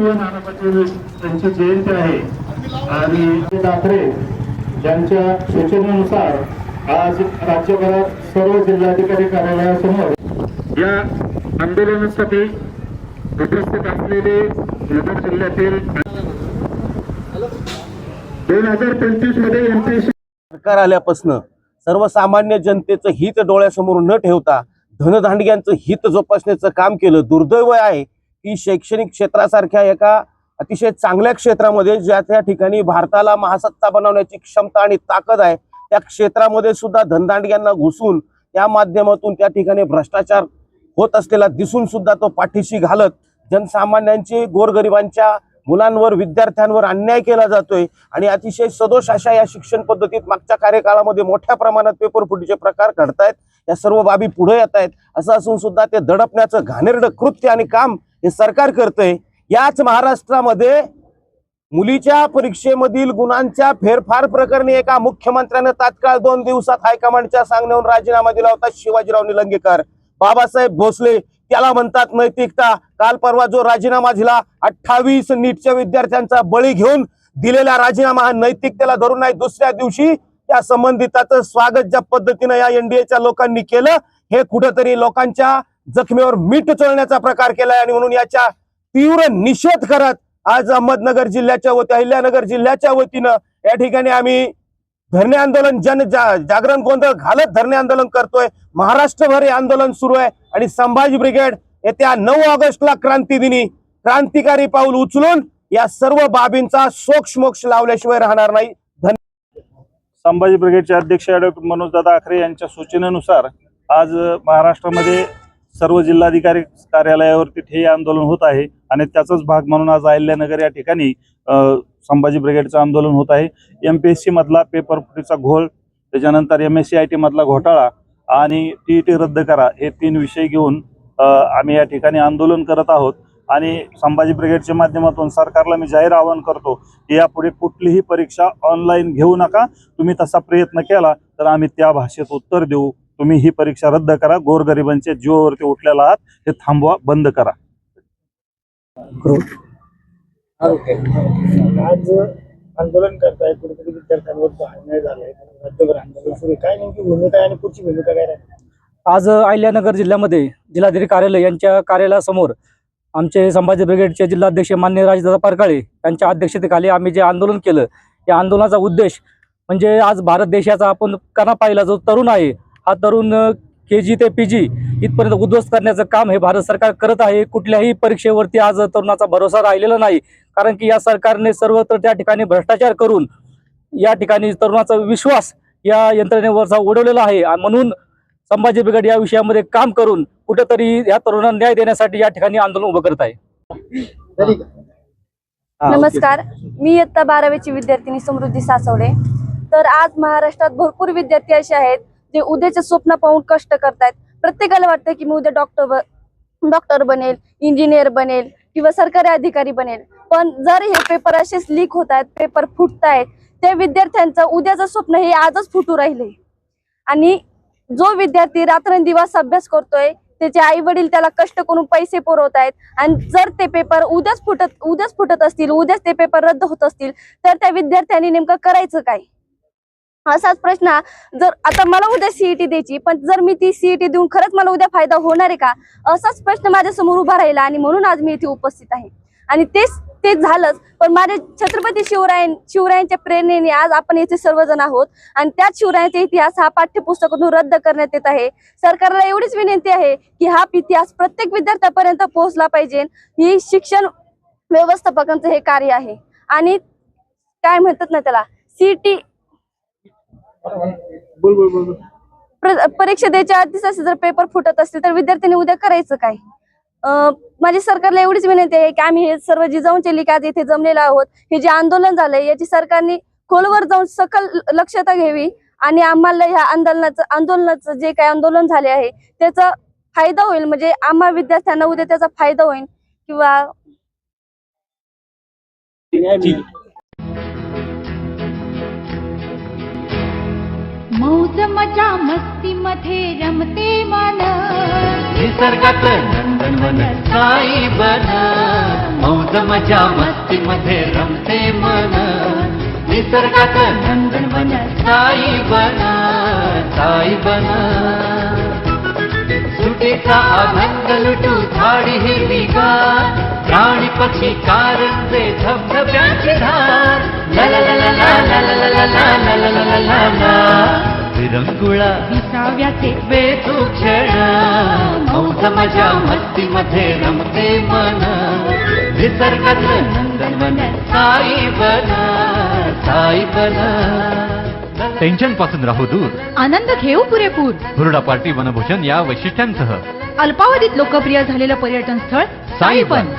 लोकप्रिय नाना पाटील यांची जयंती आहे आणि ठाकरे यांच्या सूचनेनुसार आज राज्यभरात सर्व जिल्हाधिकारी कार्यालयासमोर या आंदोलनासाठी उपस्थित असलेले नगर जिल्ह्यातील 2025 मध्ये एमपीएससी सरकार आल्यापासून सर्वसामान्य जनतेचं हित डोळ्यासमोर न ठेवता धनदांडग्यांचं हित जोपासण्याचं काम केलं। दुर्दैव आहे की शैक्षणिक क्षेत्रासारख्या एका अतिशय चांगल्या क्षेत्रामध्ये ज्या त्या ठिकाणी भारताला महासत्ता बनवण्याची क्षमता आणि ताकद आहे त्या क्षेत्रामध्ये सुद्धा धनदांडग्यांना घुसून त्या माध्यमातून त्या ठिकाणी भ्रष्टाचार होत असलेला दिसून सुद्धा तो पाठीशी घालत जनसामान्यांची गोरगरिबांच्या मुलांवर विद्यार्थ्यांवर अन्याय केला जातोय आणि अतिशय सदोष अशा या शिक्षण पद्धतीत मागच्या कार्यकाळामध्ये मोठ्या प्रमाणात पेपर फुटीचे प्रकार घडतायत। या सर्व बाबी पुढे येत आहेत। असं असून सुद्धा ते दडपण्याचं घाणेरडं कृत्य आणि काम हे सरकार करतंय। याच महाराष्ट्रामध्ये मुलीच्या परीक्षेमधील गुणांच्या फेरफार प्रकरणी एका मुख्यमंत्र्याने तात्काळ 2 दिवसात हायकमांडच्या सांगण्यावरून राजीनामा दिला होता। शिवाजीराव निलंगेकर, बाबासाहेब भोसले, त्याला म्हणतात नैतिकता। काल परवा जो राजीनामा दिला 28 नीटच्या विद्यार्थ्यांचा बळी घेऊन दिलेला राजीनामा हा नैतिकतेला धरून नाही। दुसऱ्या दिवशी त्या संबंधिताचं स्वागत ज्या पद्धतीनं या एनडीएच्या लोकांनी केलं हे कुठेतरी लोकांच्या जखमेवर मीठ चोळण्याचा प्रकार केलाय आणि म्हणून याच्या तीव्र निषेध करत आज अहमदनगर जिल्ह्याच्या वतीने अहिल्यानगर जिल्ह्याच्या वतीनं या ठिकाणी आम्ही धरणे आंदोलन जागरण गोंधळ घालत धरणे आंदोलन करतोय। महाराष्ट्रभर हे आंदोलन सुरू आहे आणि संभाजी ब्रिगेड येत्या 9 ऑगस्टला क्रांती दिनी क्रांतिकारी पाऊल उचलून या सर्व बाबींचा सोक्षमोक्ष लावल्याशिवाय राहणार नाही। संभाजी ब्रिगेडचे अध्यक्ष ॲडव्होकेट मनोजदादा आखरे यांच्या सूचनेनुसार आज महाराष्ट्रामध्ये सर्व जिल्हाधिकारी कार्यालयावरती ठिय्या आंदोलन होत आहे आणि त्याचाच भाग म्हणून आज अहिल्यानगर या ठिकाणी संभाजी ब्रिगेडचं आंदोलन होत आहे। एमपीएससी मधला पेपर फुटीचा घोळ, त्याच्यानंतर MSc-IT मधला घोटाळा आणि TET रद्द करा हे 3 विषय घेऊन आम्ही या ठिकाणी आंदोलन करत आहोत आणि संभाजी ब्रिगेडच्या माध्यमातून सरकारला मी जाहीर आवाहन करतो की यापुढे कुठलीही परीक्षा ऑनलाईन घेऊ नका। तुम्ही तसा प्रयत्न केला तर आम्ही त्या भाषेत उत्तर देऊ। तुम्ही ही परीक्षा रद्द करा। गोरगरिबांच्या जीवावरती उठलेला आहात हे थांबवा, बंद करा। आज आंदोलन करताय कुठेतरी विद्यार्थ्यांवर अन्याय झालाय, राज्यभर आंदोलन सुरू आहे, काय नेमकी भूमिका आणि पुढची भूमिका काय राहील? आज अहिल्यानगर जिल्ह्यामध्ये जिल्हाधिकारी कार्यालय यांच्या कार्यालयासमोर आमचे संभाजी ब्रिगेडचे जिल्हाध्यक्ष मान्य राजदादा परकाळे यांच्या अध्यक्षतेखाली आम्ही जे आंदोलन केलं या आंदोलनाचा उद्देश म्हणजे आज भारत देशाचा आपण कणा पाहिला जो तरुण आहे हा तरुण KG ते PG इथपर्यंत उद्ध्वस्त करण्याचं काम हे भारत सरकार करत आहे। कुठल्याही परीक्षेवरती आज तरुणाचा भरोसा राहिलेला नाही कारण की या सरकारने सर्वत्र त्या ठिकाणी भ्रष्टाचार करून या ठिकाणी तरुणाचा विश्वास या यंत्रणेवरचा उडवलेला आहे। म्हणून संभाजी ब्रिगेड या विषयामध्ये काम करून कुठेतरी या तरुणांना न्याय देण्यासाठी या ठिकाणी आंदोलन उभं करत आहे। नमस्कार, मी इयत्ता 12वीची विद्यार्थिनी समृद्धी सासवडे। तर आज महाराष्ट्रात भरपूर विद्यार्थी असे आहेत जे उद्याचे स्वप्न पाहून कष्ट करतायत। प्रत्येकाला वाटतं की मी उद्या डॉक्टर बनेल, इंजिनियर बनेल किंवा सरकारी अधिकारी बनेल, पण जर हे पेपर असेच लीक होत आहेत, पेपर फुटतायत, त्या विद्यार्थ्यांचं उद्याचं स्वप्न हे आजच फुटू राहिले। आणि जो विद्यार्थी रात्रंदिवस अभ्यास करतोय त्याचे आई वडील त्याला कष्ट करून पैसे पुरवतायत आणि जर ते पेपर उद्याच फुटत असतील, उद्याच ते पेपर रद्द होत असतील तर त्या विद्यार्थ्यांनी नेमकं करायचं काय? असाच प्रश्न जर आता मला उद्या CET द्यायची, पण जर मी ती CET देऊन खरंच मला उद्या फायदा होणार आहे का, असाच प्रश्न माझ्या समोर उभा राहिला आणि म्हणून आज मी इथे उपस्थित आहे। आणि तेच झालंच, पण माझे छत्रपती शिवरायांच्या प्रेरणेने आज आपण येथे सर्वजण आहोत आणि त्याच शिवरायांचा इतिहास हा पाठ्यपुस्तकातून रद्द करण्यात येत आहे। सरकारला एवढीच विनंती आहे की हा इतिहास प्रत्येक विद्यार्थ्यापर्यंत पोहोचला पाहिजे। ही शिक्षण व्यवस्थापकांचं हे कार्य आहे आणि काय म्हणतात ना त्याला CET परीक्षा द्यायच्या आधीच असे जर पेपर फुटत असतील तर विद्यार्थ्यांनी उद्या करायचं काय? माझी सरकारला एवढीच विनंती आहे की आम्ही हे सर्व जिजाऊंचे लिख आज इथे जमलेलो आहोत, हे जे आंदोलन झालंय याची सरकारने खोलवर जाऊन सकल लक्षता घ्यावी आणि आम्हाला ह्या आंदोलनाचं जे काही आंदोलन झाले आहे त्याचा फायदा होईल, म्हणजे आम्हा विद्यार्थ्यांना उद्या त्याचा फायदा होईल किंवा मौज मजा मस्ती मध्ये रमते मन, निसर्गात नंदनवन साई बन। मौज मजा मस्ती मध्ये रमते मन निसर्गात नंदनवन साई बन साई बन सुटीचा आनंद लुटू झाडी हिरवीगार प्राणी पक्षी कारंजे धबधब्यांची धार ला ला ला ला ला ला ला ला ला ला ला ला ला ला विरंगुळा विसाव्याचे वेचू क्षण मौज मजा मस्ती मध्ये रमते मन निसर्गात नंदनवन साई बन साई बन टेन्शन पासून राहू दूर आनंद घेऊ पुरेपूर हुरडा पार्टी वनभोजन या वैशिष्ट्यांसह अल्पावधीत लोकप्रिय झालेलं पर्यटन स्थळ साईबन